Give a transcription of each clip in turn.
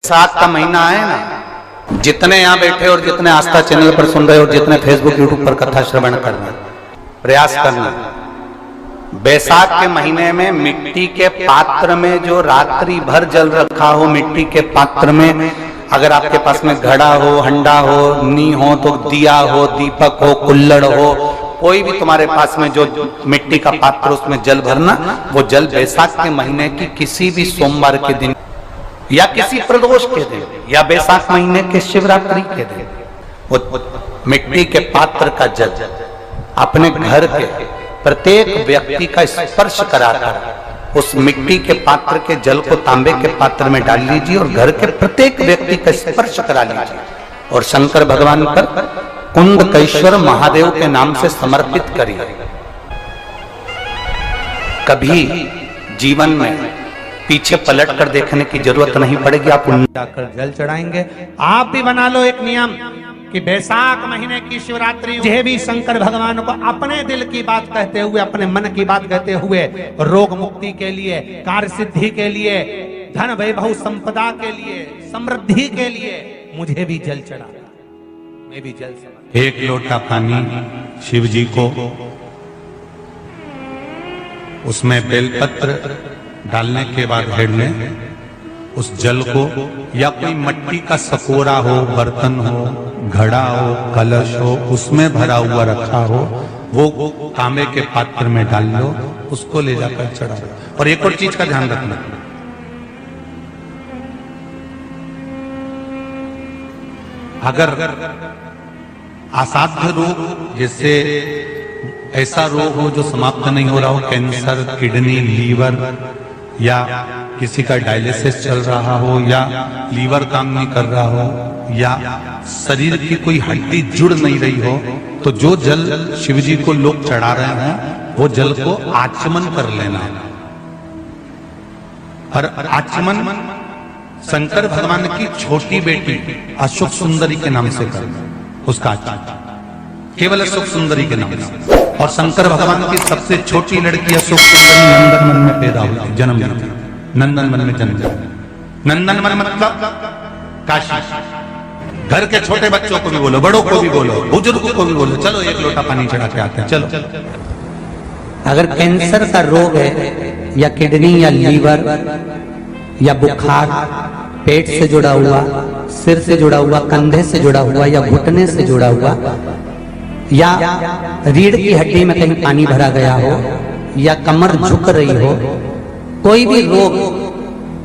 साथ का महीना है ना, जितने यहाँ बैठे और जितने आस्था चैनल पर सुन रहे और जितने फेसबुक यूट्यूब पर कथा श्रवण कर रहे हैं, प्रयास करना बैसाख के महीने में मिट्टी के पात्र में जो रात्रि भर जल रखा हो, मिट्टी के पात्र में अगर आपके पास में घड़ा हो, हंडा हो, नी हो तो दिया हो, दीपक हो, कुल्लड़ हो, कोई भी तुम्हारे पास में जो मिट्टी का पात्र उसमें जल भरना, वो जल बैसाख के महीने की किसी भी सोमवार के दिन या किसी प्रदोष के दिन या बैसाख महीने के शिवरात्रि के दिन वो मिट्टी के पात्र का जल अपने घर के प्रत्येक व्यक्ति का स्पर्श कराकर उस मिट्टी के पात्र के जल को तांबे के पात्र में डाल लीजिए और घर के प्रत्येक व्यक्ति का स्पर्श करा लीजिए और शंकर भगवान पर कुंडकेश्वर महादेव के नाम से समर्पित करिए। कभी जीवन में पीछे पलट कर देखने की जरूरत नहीं पड़ेगी, आप जाकर जल चढ़ाएंगे। आप भी बना लो एक नियम कि बैसाख महीने की शिवरात्रि यह भी शंकर भगवान को अपने दिल की बात कहते हुए, अपने मन की बात कहते हुए, रोग मुक्ति के लिए, कार्य सिद्धि के लिए, धन वैभव संपदा के लिए, समृद्धि के लिए मुझे भी जल चढ़ा, मैं भी जल चढ़ा। एक लोटा पानी शिव जी को, उसमें बेलपत्र डालने के बाद हेड में उस जल को या कोई मिट्टी का सकोरा हो, बर्तन हो, घड़ा हो, कलश हो, उसमें भरा हुआ रखा हो, वो तांबे के पात्र में डाल लो, उसको ले जाकर चढ़ा। और एक और चीज का ध्यान रखना, अगर असाध्य रोग जैसे ऐसा रोग हो जो समाप्त नहीं हो रहा हो, कैंसर, किडनी, लीवर या किसी का डायलिसिस चल रहा हो या लीवर काम नहीं कर रहा हो या शरीर की कोई हड्डी जुड़ नहीं रही हो, तो जो जल शिव जी को लोग चढ़ा रहे हैं वो जल को आचमन कर लेना। और आचमन शंकर भगवान की छोटी बेटी अशोक सुंदरी के नाम से करना, उसका आचमन केवल अशोक सुंदरी के नाम से। और शंकर भगवान की सबसे छोटी लड़की अशोक सुंदरी नंदनवन में पैदा हुई, जन्म ली, नंदनवन में जन्म लिया। नंदनवन मतलब काशी। घर के छोटे बच्चों को भी बोलो, बड़ों को भी बोलो, बुजुर्गों को भी बोलो, चलो एक लोटा पानी चढ़ा के आते हैं, चलो। अगर कैंसर का रोग है या किडनी या लीवर या बुखार, पेट से जुड़ा हुआ, सिर से जुड़ा हुआ, कंधे से जुड़ा हुआ या घुटने से जुड़ा हुआ या रीढ़ की हड्डी में कहीं पानी भरा गया हो या कमर झुक रही हो, कोई भी रोग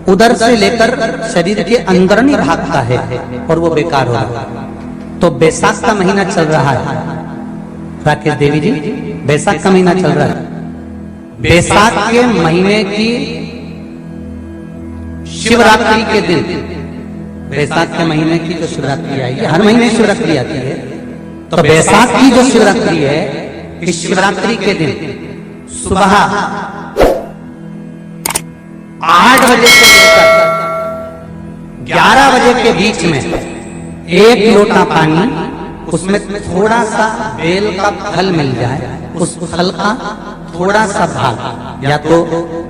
उधर से लेकर शरीर के अंदर नहीं भागता है और वो बेकार हो रहा है, तो बैसाख का महीना चल रहा है। राकेश देवी जी, बैसाख का महीना चल रहा है। बैसाख के महीने की शिवरात्रि के दिन, बैसाख के महीने की जो शिवरात्रि आएगी, हर महीने शिवरात्रि आती है, तो बैसाख की जो शिवरात्रि है, इस शिवरात्रि के दिन सुबह 8 बजे से लेकर 11 बजे के बीच में एक लोटा पानी, उसमें थोड़ा सा बेल का फल मिल जाए, उस फल का थोड़ा सा भाग, या तो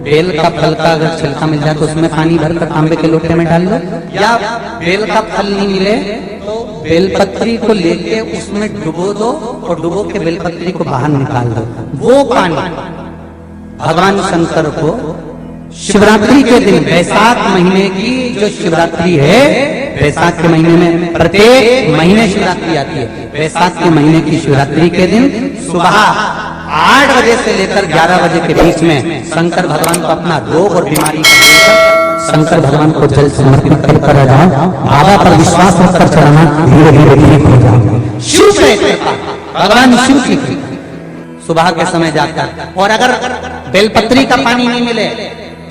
बेल का फल का अगर छिलका मिल जाए तो उसमें पानी भरकर तांबे के लोटे में डाल लो, या बेल का फल नहीं मिले तो बेलपत्री को लेके उसमें डुबो दो और डुबो के बेलपत्री को बाहर निकाल दो। वो पानी भगवान शंकर को शिवरात्रि के दिन, बैसाख महीने की जो शिवरात्रि है, बैसाख के महीने में प्रत्येक महीने शिवरात्रि आती है, बैसाख के महीने की शिवरात्रि के दिन सुबह 8 बजे से लेकर 11 बजे के बीच में शंकर भगवान को अपना रोग और बीमारी शंकर भगवान को जल समर्पित कर जाओ। बाबा पर विश्वास रखकर चढ़ाना, धीरे धीरे ठीक हो जाओ। शिव की भगवान शिव की सुबह के समय जाकर, और अगर बेलपत्री का पानी नहीं मिले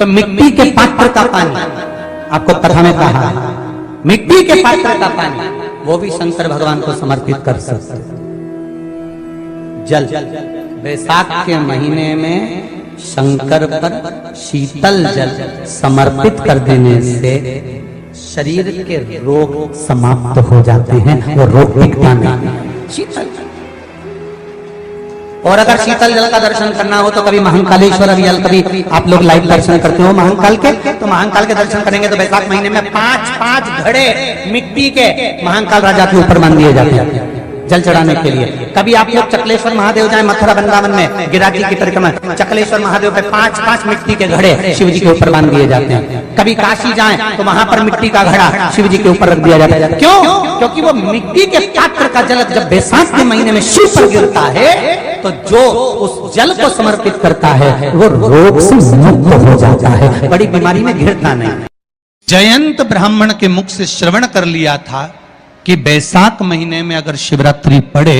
तो मिट्टी के पात्र का पानी, आपको कथा में कहा मिट्टी के पात्र का पानी, वो भी शंकर भगवान को समर्पित कर सकते। जल बैसाख के महीने में शंकर पर शीतल जल समर्पित कर देने से शरीर के रोग समाप्त हो जाते हैं और रोग टिकता नहीं। शीतल और अगर शीतल जल का दर्शन करना हो तो कभी महाकालेश्वर अवियल, कभी आप लोग लाइव दर्शन करते हो महाकाल के, तो महाकाल के दर्शन करेंगे तो वैशाख महीने में 5-5 घड़े मिट्टी के महाकाल राजा के ऊपर मान दिए जाते हैं जल चढ़ाने के लिए। कभी आप लोग चकलेश्वर महादेव जाए मथुरा वृंदावन में गिरिराज की परिक्रमा, चकलेश्वर महादेव पे 5-5 मिट्टी के घड़े शिव जी के ऊपर बांध दिए जाते हैं। कभी काशी जाएं तो वहां पर मिट्टी का घड़ा शिव जी के ऊपर रख दिया जाता है। क्यों? क्योंकि वो मिट्टी के पात्र का जल जब बैसाख के महीने में शिव पर गिरता है तो जो उस जल को समर्पित करता है वो रोग से मुक्त हो जाता है, बड़ी बीमारी में घिरता नहीं। जयंत ब्राह्मण के मुख से श्रवण कर लिया था कि बैसाख महीने में अगर शिवरात्रि पड़े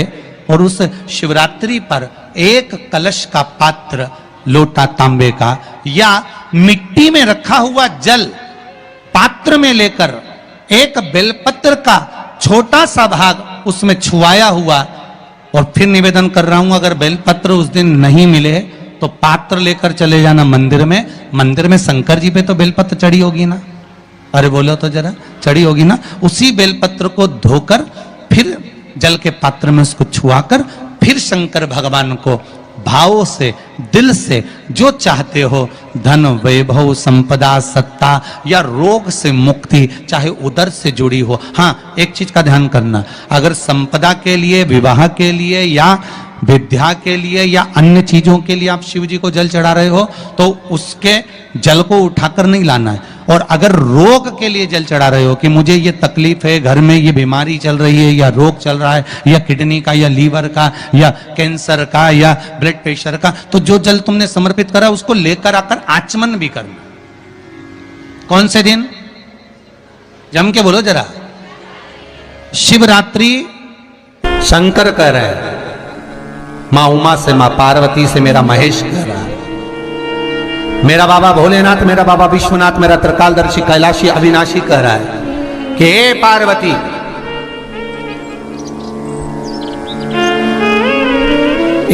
और उस शिवरात्रि पर एक कलश का पात्र, लोटा तांबे का या मिट्टी में रखा हुआ जल पात्र में लेकर एक बेलपत्र का छोटा सा भाग उसमें छुआया हुआ, और फिर निवेदन कर रहा हूं अगर बेलपत्र उस दिन नहीं मिले तो पात्र लेकर चले जाना मंदिर में। मंदिर में शंकर जी पे तो बेलपत्र चढ़ी होगी ना, अरे बोलो तो जरा, चढ़ी होगी ना। उसी बेलपत्र को धोकर फिर जल के पात्र में उसको छुआकर फिर शंकर भगवान को भाव से, दिल से जो चाहते हो, धन वैभव संपदा सत्ता या रोग से मुक्ति, चाहे उदर से जुड़ी हो। हाँ, एक चीज का ध्यान करना, अगर संपदा के लिए, विवाह के लिए या विद्या के लिए या अन्य चीजों के लिए आप शिव जी को जल चढ़ा रहे हो तो उसके जल को उठाकर नहीं लाना है। और अगर रोग के लिए जल चढ़ा रहे हो कि मुझे ये तकलीफ है, घर में ये बीमारी चल रही है या रोग चल रहा है या किडनी का या लीवर का या कैंसर का या ब्लड प्रेशर का, तो जो जल तुमने समर्पित करा उसको लेकर आकर आचमन भी करना। कौन से दिन? जम के बोलो जरा। शिवरात्रि शंकर कह रहे हैं, माँ उमा से, माँ पार्वती से मेरा महेश कह रहा है, मेरा बाबा भोलेनाथ, मेरा बाबा विश्वनाथ, मेरा त्रिकालदर्शी कैलाशी अविनाशी कह रहा है कि हे पार्वती,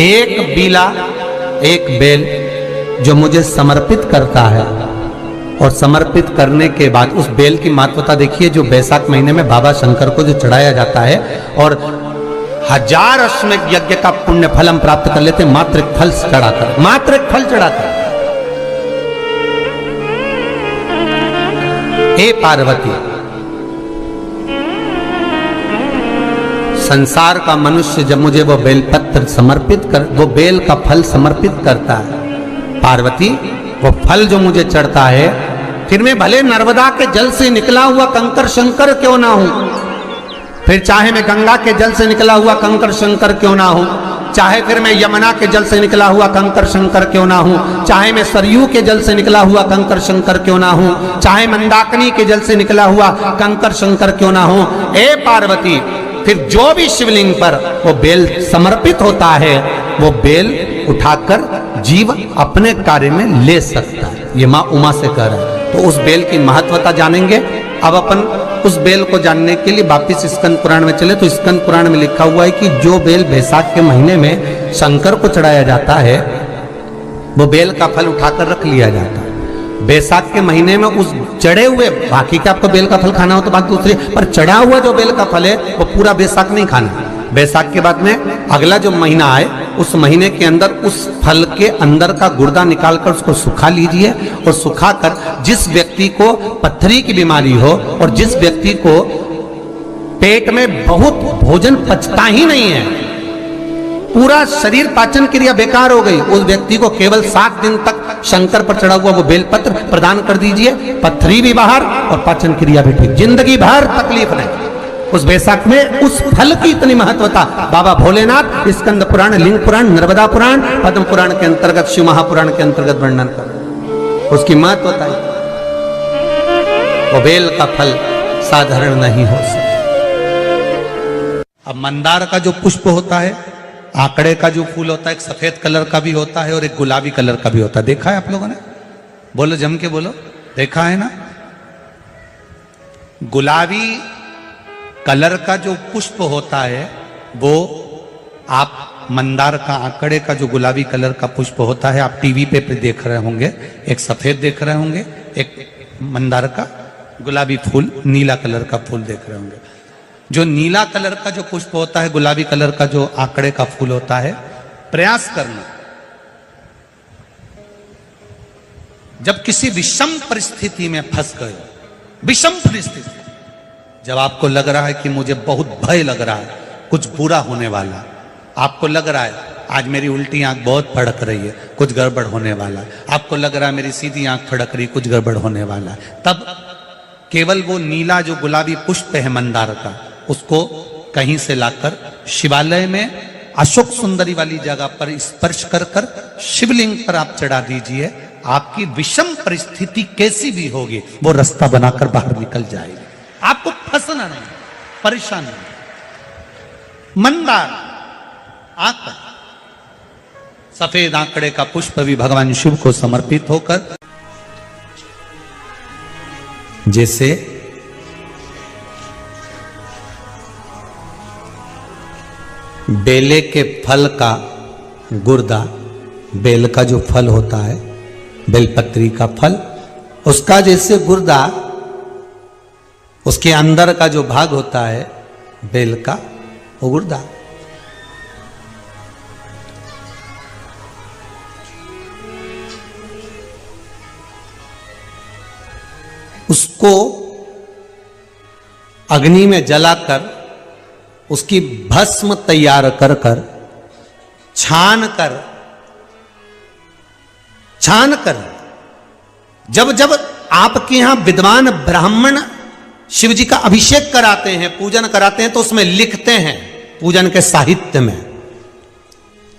एक बीला, एक बेल जो मुझे समर्पित करता है और समर्पित करने के बाद उस बेल की महत्वता देखिए, जो बैसाख महीने में बाबा शंकर को जो चढ़ाया जाता है और 1000 अश्वमेध यज्ञ का पुण्य फल हम प्राप्त कर लेते, मात्र एक फल चढ़ाकर, मात्र एक फल चढ़ाकर। हे पार्वती, संसार का मनुष्य जब मुझे वो बेलपत्र समर्पित कर, वो बेल का फल समर्पित करता है, पार्वती वो फल जो मुझे चढ़ता है, फिर मैं भले नर्मदा के जल से निकला हुआ कंकर शंकर क्यों ना हूं, फिर चाहे मैं गंगा के जल से निकला हुआ कंकर शंकर क्यों ना हूं, चाहे फिर मैं यमुना के जल से निकला हुआ कंकर शंकर क्यों ना हूं, चाहे मैं सरयू के जल से निकला हुआ कंकर शंकर क्यों ना हूं, चाहे मंदाकिनी के जल से निकला हुआ कंकर शंकर क्यों ना हूं, ए पार्वती, फिर जो भी शिवलिंग पर वो बेल समर्पित होता है वो बेल उठाकर जीव अपने कार्य में ले सकता है। ये माँ उमा से कह रहा है। तो उस बेल की महत्वता जानेंगे। अब अपन उस बेल को जानने के लिए वापिस स्कंद पुराण में चले तो स्कंद पुराण में लिखा हुआ है कि जो बेल बैसाख के महीने में शंकर को चढ़ाया जाता है वो बेल का फल उठाकर रख लिया जाता है। बैसाख के महीने में उस चढ़े हुए, बाकी का आपको बेल का फल खाना हो तो बात दूसरी, पर चढ़ा हुआ जो बेल का फल है वो पूरा बैसाख नहीं खाना। बैसाख के बाद में अगला जो महीना आए उस महीने के अंदर उस फल के अंदर का गुर्दा निकालकर उसको सुखा लीजिए, और सुखाकर जिस व्यक्ति को पथरी की बीमारी हो और जिस व्यक्ति को पेट में बहुत भोजन पचता ही नहीं है, पूरा शरीर पाचन क्रिया बेकार हो गई, उस व्यक्ति को केवल 7 दिन तक शंकर पर चढ़ा हुआ वो बेलपत्र प्रदान कर दीजिए, पथरी भी बाहर और पाचन क्रिया भी ठीक, जिंदगी भर तकलीफ नहीं। उस बैसाख में उस फल की इतनी महत्वता बाबा भोलेनाथ स्कंद पुराण, लिंग पुराण, नर्मदा पुराण, पद्म पुराण के अंतर्गत, शिव महापुराण के अंतर्गत वर्णन कर, उसकी महत्वता है। वो बेल का फल साधारण नहीं हो सकता। अब मंदार का जो पुष्प होता है, आंकड़े का जो फूल होता है, एक सफेद कलर का भी होता है और एक गुलाबी कलर का भी होता है। देखा है आप लोगों ने? बोलो, जम के बोलो, देखा है ना? गुलाबी कलर का जो पुष्प होता है वो आप मंदार का, आंकड़े का जो गुलाबी कलर का पुष्प होता है आप टीवी पे देख रहे होंगे, एक सफेद देख रहे होंगे, एक मंदार का गुलाबी फूल, नीला कलर का फूल देख रहे होंगे। जो नीला कलर का जो पुष्प होता है, गुलाबी कलर का जो आंकड़े का फूल होता है, प्रयास करना। जब किसी विषम परिस्थिति में फंस गए, विषम परिस्थिति, जब आपको लग रहा है कि मुझे बहुत भय लग रहा है, कुछ बुरा होने वाला, आपको लग रहा है आज मेरी उल्टी आंख बहुत फड़क रही है, कुछ गड़बड़ होने वाला है, आपको लग रहा है मेरी सीधी आंख फड़क रही, कुछ गड़बड़ होने वाला है, तब केवल वो नीला जो गुलाबी पुष्प है मंदार का, उसको कहीं से लाकर शिवालय में अशोक सुंदरी वाली जगह पर स्पर्श कर कर शिवलिंग पर आप चढ़ा दीजिए। आपकी विषम परिस्थिति कैसी भी होगी वो रास्ता बनाकर बाहर निकल जाएगी। आपको फंसना नहीं, परेशान नहीं। मंदार आंकड़ा, सफेद आंकड़े का पुष्प भी भगवान शिव को समर्पित होकर, जैसे बेले के फल का गुर्दा, बेल का जो फल होता है, बेलपत्री का फल, उसका जैसे गुर्दा, उसके अंदर का जो भाग होता है बेल का, वो गुर्दा, उसको अग्नि में जलाकर उसकी भस्म तैयार कर कर छान कर जब जब आपके यहां विद्वान ब्राह्मण शिव जी का अभिषेक कराते हैं, पूजन कराते हैं, तो उसमें लिखते हैं पूजन के साहित्य में,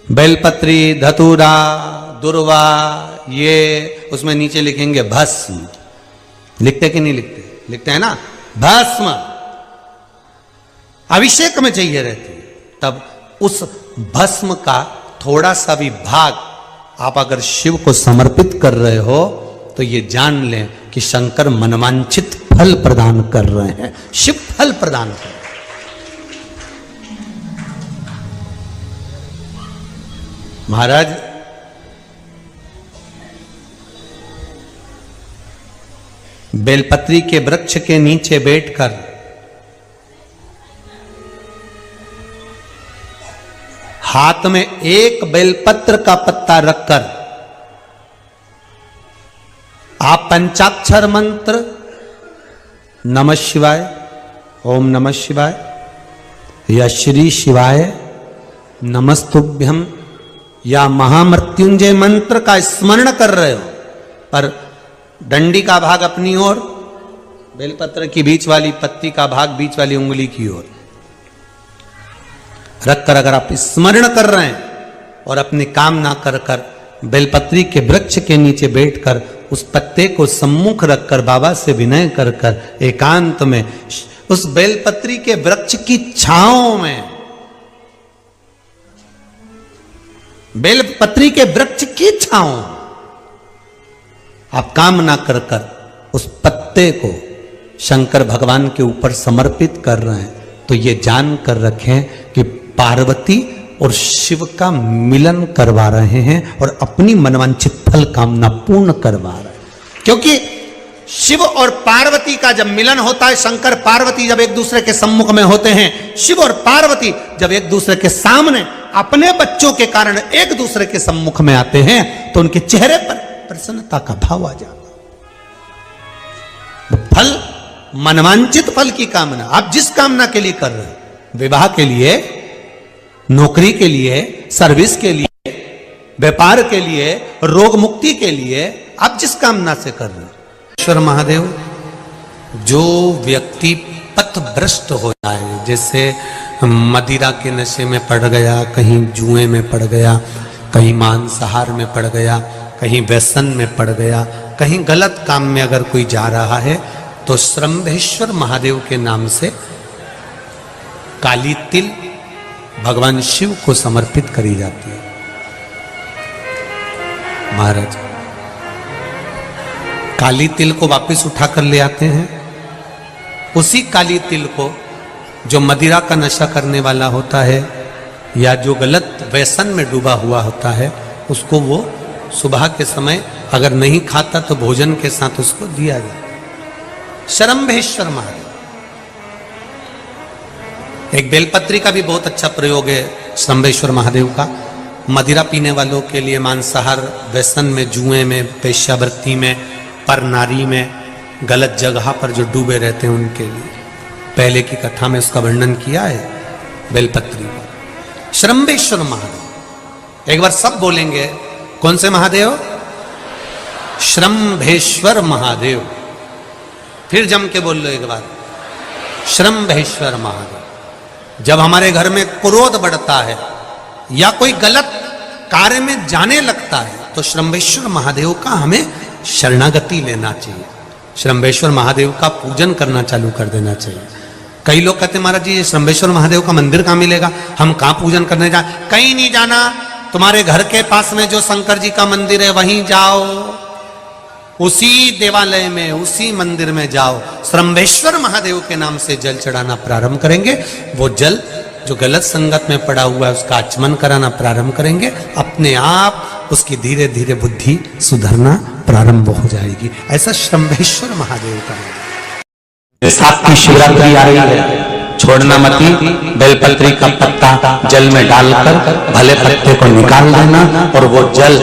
बेलपत्री, धतूरा, दुर्वा, ये उसमें नीचे लिखेंगे भस्म। लिखते कि नहीं लिखते? लिखते हैं ना, भस्म अभिषेक में चाहिए रहती है। तब उस भस्म का थोड़ा सा भी भाग आप अगर शिव को समर्पित कर रहे हो तो ये जान लें कि शंकर मनवांछित फल प्रदान कर रहे हैं, शिव फल प्रदान कर रहे हैं। महाराज बेलपत्री के वृक्ष के नीचे बैठकर हाथ में एक बेलपत्र का पत्ता रखकर आप पंचाक्षर मंत्र नमः शिवाय, ओम नमः शिवाय या श्री शिवाय नमस्तुभ्यम या महामृत्युंजय मंत्र का स्मरण कर रहे हो, पर डंडी का भाग अपनी ओर, बेलपत्र की बीच वाली पत्ती का भाग बीच वाली उंगली की ओर रखकर अगर आप स्मरण कर रहे हैं और अपनी कामना कर कर बेलपत्री के वृक्ष के नीचे बैठकर उस पत्ते को सम्मुख रखकर बाबा से विनय कर कर एकांत में उस बेलपत्री के वृक्ष की छांव में, बेलपत्री के वृक्ष की छांव आप कामना कर कर उस पत्ते को शंकर भगवान के ऊपर समर्पित कर रहे हैं, तो ये जान कर रखें कि पार्वती और शिव का मिलन करवा रहे हैं और अपनी मनवांछित फल कामना पूर्ण करवा रहे हैं। क्योंकि शिव और पार्वती का जब मिलन होता है, शंकर पार्वती जब एक दूसरे के सम्मुख में होते हैं, शिव और पार्वती जब एक दूसरे के सामने अपने बच्चों के कारण एक दूसरे के सम्मुख में आते हैं, तो उनके चेहरे पर प्रसन्नता का भाव आ जाता। फल, मनवांचित फल की कामना आप जिस कामना के लिए कर रहे हैं, विवाह के लिए, नौकरी के लिए, सर्विस के लिए, व्यापार के लिए, रोग मुक्ति के लिए, आप जिस कामना से कर रहे हैं, ईश्वर महादेव, जो व्यक्ति पथभ्रष्ट हो जाए, जैसे मदिरा के नशे में पड़ गया, कहीं जुए में पड़ गया, कहीं मांसाहार में पड़ गया, कहीं व्यसन में पड़ गया, कहीं गलत काम में अगर कोई जा रहा है, तो श्रंभेश्वर महादेव के नाम से काली तिल भगवान शिव को समर्पित करी जाती है। महाराज काली तिल को वापस उठाकर ले आते हैं, उसी काली तिल को जो मदिरा का नशा करने वाला होता है या जो गलत व्यसन में डूबा हुआ होता है, उसको वो सुबह के समय अगर नहीं खाता तो भोजन के साथ उसको दिया जाए। श्रंभेश्वर महादेव, एक बेलपत्री का भी बहुत अच्छा प्रयोग है श्रंभेश्वर महादेव का। मदिरा पीने वालों के लिए, मांसाहार, व्यसन में, जुए में, वेश्यावृत्ति में, पर नारी में, गलत जगह पर जो डूबे रहते हैं उनके लिए। पहले की कथा में उसका वर्णन किया है बेलपत्री पर। श्रम्भेश्वर महादेव, एक बार सब बोलेंगे, कौन से महादेव? श्रम्भेश्वर महादेव। फिर जम के बोल लो एक बार, श्रम्भेश्वर महादेव। जब हमारे घर में क्रोध बढ़ता है या कोई गलत कार्य में जाने लगता है तो श्रम्भेश्वर महादेव का हमें शरणागति लेना चाहिए, श्रम्भेश्वर महादेव का पूजन करना चालू कर देना चाहिए। कई लोग कहते हैं महाराज जी ये श्रम्भेश्वर महादेव का मंदिर कहाँ मिलेगा, हम कहाँ पूजन करने जाए? कहीं नहीं जाना, तुम्हारे घर के पास में जो शंकर जी का मंदिर है वहीं जाओ, उसी देवालय में, उसी मंदिर में जाओ, श्रम्भेश्वर महादेव के नाम से जल चढ़ाना प्रारंभ करेंगे। वो जल जो गलत संगत में पड़ा हुआ है उसका आचमन कराना प्रारंभ करेंगे, अपने आप उसकी धीरे धीरे बुद्धि सुधरना प्रारंभ हो जाएगी। ऐसा श्रम्भेश्वर महादेव का है। साथ की शिवरात्रि आ रही है, छोड़ना मती, बेलपत्री का पत्ता जल में डालकर भले पत्ते को निकाल देना, और वो जल,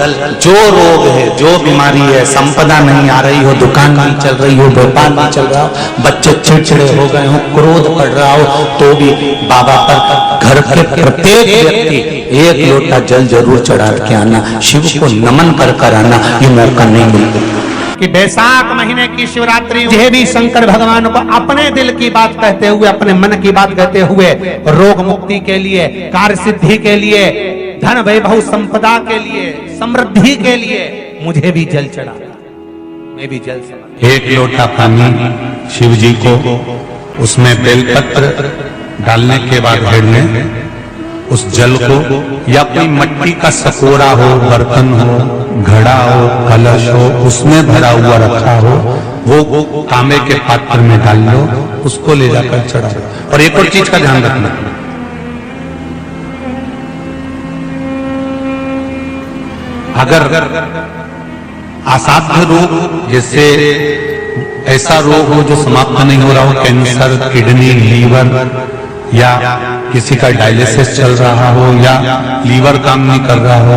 जो रोग है, जो बीमारी है, संपदा नहीं आ रही हो, दुकान नहीं चल रही हो, व्यापार नहीं चल रहा हो, बच्चे चिड़चिड़े हो गए हो, क्रोध पड़ रहा हो, तो भी बाबा पर घर के प्रत्येक व्यक्ति एक लोटा जल जरूर चढ़ा के आना, शिव को नमन कर आना, ये मौका नहीं मिलता। कि बैसाख महीने की शिवरात्रि यह भी शंकर भगवान को अपने दिल की बात कहते हुए, अपने मन की बात कहते हुए, रोग मुक्ति के लिए, कार्य सिद्धि के लिए, धन वैभव संपदा के लिए, समृद्धि के लिए मुझे भी जल चढ़ा, मैं भी जल समर्पित। एक लोटा पानी शिव जी को, उसमें बेलपत्र डालने के बाद हेड में उस जल को, या कोई मिट्टी का सकोरा हो, बर्तन हो, घड़ा हो, कलश हो, उसमें भरा हुआ रखा हो, वो तांबे के पात्र में डाल लो, उसको ले जाकर चढ़ाओ। और एक और चीज का ध्यान रखना, अगर असाध्य रोग, जैसे ऐसा रोग हो जो समाप्त नहीं हो रहा हो, कैंसर, किडनी, लीवर, या किसी का डायलिसिस चल रहा हो, या लीवर काम नहीं कर रहा हो,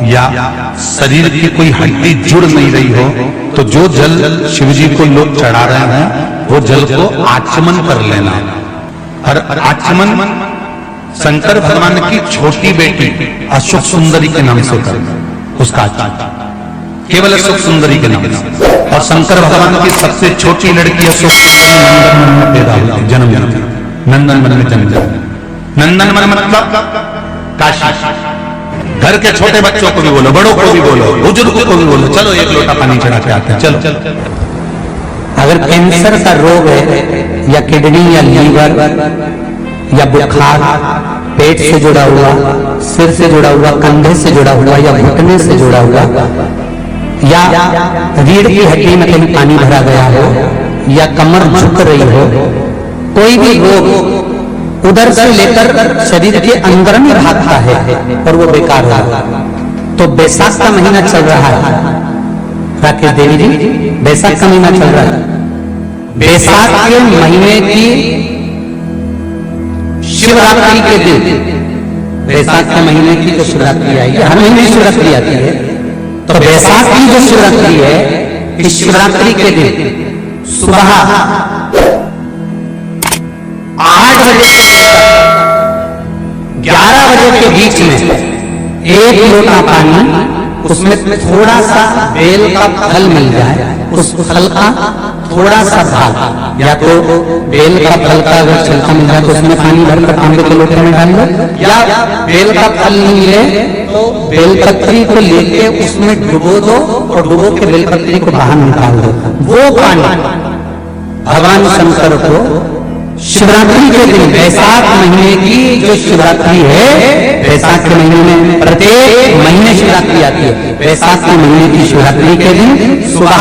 या शरीर की कोई हड्डी जुड़ नहीं रही हो, तो जो जल शिवजी को लोग चढ़ा रहे हैं वो जल को आचमन कर लेना। और आचमन शंकर भगवान की छोटी बेटी अशोक सुंदरी के नाम से करना, उसका आचमन केवल अशोक सुंदरी के नाम से। और शंकर भगवान की सबसे छोटी लड़की अशोक सुंदरी नंदन में पैदा हुई, जन्म नंदन वन में जन्म। नंदन वन मतलब काशी। घर के छोटे बच्चों को भी बोलो, बड़ों को भी बोलो, बुजुर्गों को भी बोलो, चलो एक लोटा पानी चढ़ा के आते हैं, चलो। अगर कैंसर का रोग है, या किडनी, या लीवर, या बुखार, पेट से जुड़ा हुआ, सिर से जुड़ा हुआ, कंधे से जुड़ा हुआ, या घुटने से जुड़ा हुआ, या रीढ़ की हड्डी में कहीं पानी भरा गया हो, या कमर झुक रही हो, कोई भी रोग उधर से लेकर शरीर के अंदर में भागता है और वो बेकार होगा। तो बैसाख का महीना चल रहा है राकेश देवी जी, बैसाख का महीना चल रहा है। बैसाख के महीने की शिवरात्रि के दिन, बैसाख के महीने की जो शिवरात्रि आएगी, हर महीने शिवरात्रि आती है, तो बैसाख की जो शिवरात्रि है, इस शिवरात्रि के दिन सुबह 8 बजे से 11 बजे के बीच में एक लोटा पानी, उसमें थोड़ा सा बेल का फल मिल जाए, उस फल का थोड़ा सा भाग, या तो बेल का फल का अगर छिलका मिल जाए तो उसमें पानी भरकर तांबे के लोटे में डाल लो, या बेल का फल नहीं मिले तो बेलपत्री को लेके उसमें डुबो दो, और डुबो के बेलपत्री को बाहर निकाल दो। वो पानी भगवान शंकर को शिवरात्रि के दिन, बैसाख महीने की जो शिवरात्रि है, बैसाख के महीने में प्रत्येक महीने शिवरात्रि आती है, बैसाख के महीने की शिवरात्रि के दिन सुबह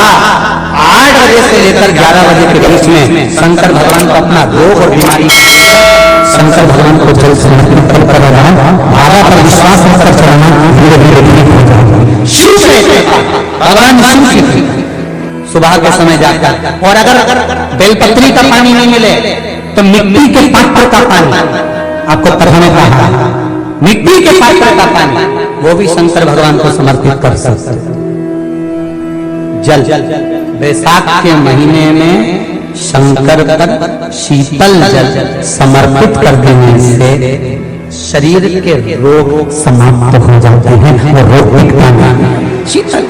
8 बजे से लेकर 11 बजे के बीच में शंकर भगवान को अपना रोग और बीमारी, शंकर भगवान को जल समर्पित कर बाबा पर विश्वास रखकर चढ़ाना, धीरे धीरे ठीक हो जाएगा। शिव भगवान शिव सुबह के समय जाकर, और अगर बेलपत्री का पानी नहीं मिले तो मिट्टी के पात्र का पानी, आपको पता में कहा मिट्टी के पात्र का पानी वो भी शंकर भगवान को समर्पित कर सकते। जल बैसाख के महीने में शंकर पर शीतल जल समर्पित कर देने से शरीर के रोग समाप्त हो जाते हैं और रोग मिटता नहीं। शीतल